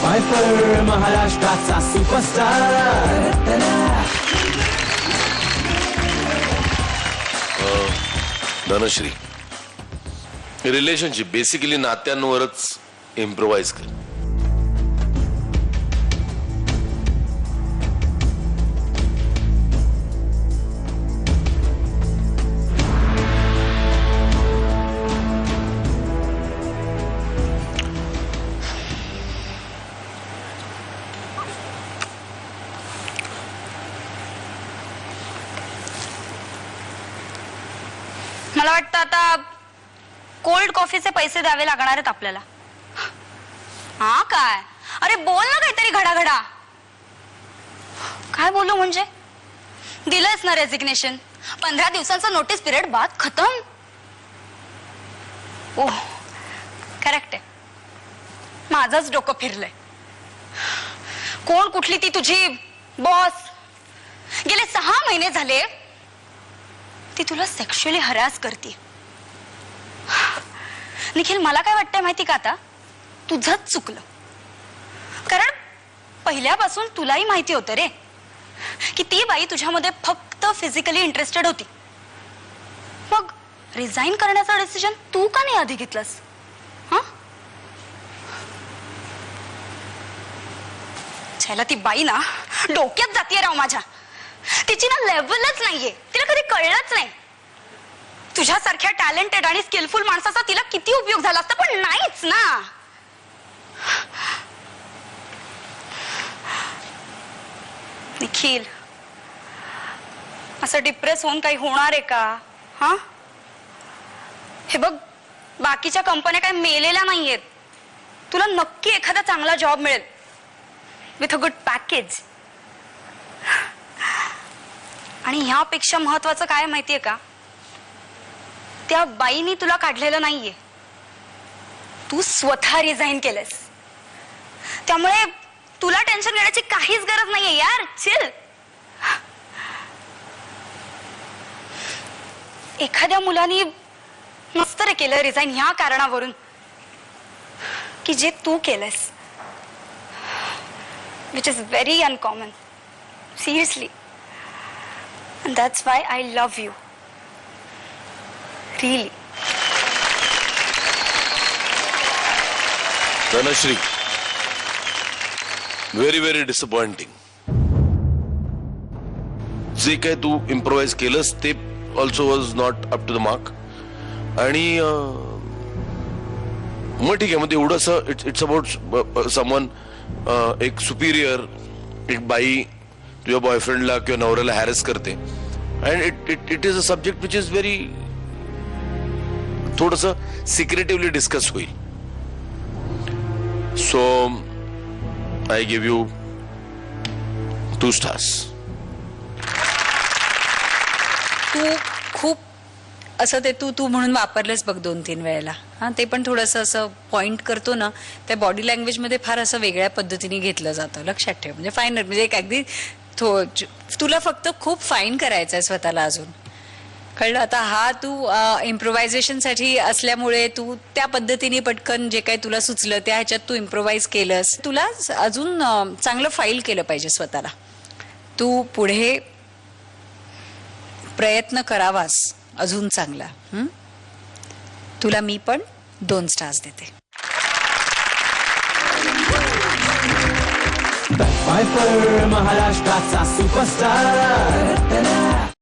Pfeiffer महाराष्ट्राचा superstar. Dhanashree, relationship basically नात्यांवरच improvise कर. मला वाटतं आता कोल्ड कॉफीचे पैसे द्यावे लागणार आहेत आपल्याला. हा काय? अरे बोल ना काहीतरी घडाघडा. काय बोलू म्हणजे? दिलंयस ना रेजिग्नेशन. 15 दिवसांचा नोटीस पिरियड बाद खतम. ओह करेक्ट आहे. माझंच डोकं फिरलंय. कोण कुठली ती तुझी बॉस? गेले 6 महिने झाले ती तुला सेक्शुअली हरास करते. निखिल, मला काय वाटतंय माहिती का, आता तुझंच चुकलं. कारण पहिल्यापासून तुलाही माहिती होतं रे की ती बाई तुझ्यामध्ये फक्त फिजिकली इंटरेस्टेड होती. मग रिझाईन करण्याचा डिसिजन तू का नाही आधी घेतलास? हा, छायला ती बाई ना डोक्यात जातीये राव माझ्या. तिची ना लेवलच नाहीये. तिला कधी कळलंच नाही तुझ्यासारख्या टॅलेंटेड आणि स्किलफुल माणसाचा तिला किती उपयोग झाला असता, पण नाहीच ना. निखिल, असं डिप्रेस होऊन काही होणार आहे का? हा, हे बघ, बाकीच्या कंपन्या काही मेलेल्या नाहीयेत. तुला नक्की एखादा चांगला जॉब मिळेल विथ अ गुड पॅकेज. आणि ह्यापेक्षा महत्वाचं काय माहितीये का, त्या बाईनी तुला काढलेलं नाहीये, तू स्वतः रिझाईन केलंस. त्यामुळे तुला टेन्शन घेण्याची काहीच गरज नाहीये यार. चिल. एखाद्या मुलानी मस्त रे केलं रिझाईन ह्या कारणावरून की जे तू केलंस, which is very uncommon. Seriously. And that's why I love you. Really. Dhanashri, very disappointing. जे काय तू इम्प्रोवाइज केलंस ते also was not up to the mark. आणि मग ठीक आहे, मग एवढंच इट्स अबाउट समवन, एक सुपिरियर, एक बाई तुझ्या बॉयफ्रेंडला किंवा नवऱ्याला हॅरेस करते. And it is a subject which is very, थोडस सिक्रेटिव्हली डिस्कस होईल. So I give you 2 stars. तू खूप असं ते तू म्हणून वापरलंस बघ 2-3 वेळेला. हा, ते पण थोडंसं असं पॉइंट करतो ना, त्या बॉडी लँग्वेज मध्ये फार असं वेगळ्या पद्धतीने घेतलं जातं. लक्षात ठेव. म्हणजे फाईन, म्हणजे एक अगदी तुला फक्त खूप फाईन करायचं आहे स्वतःला अजून. कळलं? आता हा तू इम्प्रोव्हायझेशन साठी असल्यामुळे तू त्या पद्धतीने पटकन जे काही तुला सुचलं त्या ह्याच्यात तू इम्प्रोव्हाइज केलंस. तुला अजून चांगलं फाईल केलं पाहिजे स्वतःला. तू पुढे प्रयत्न करावास अजून चांगला. तुला मी पण 2 stars देते. फायफर महाराष्ट्राचा सुपरस्टार.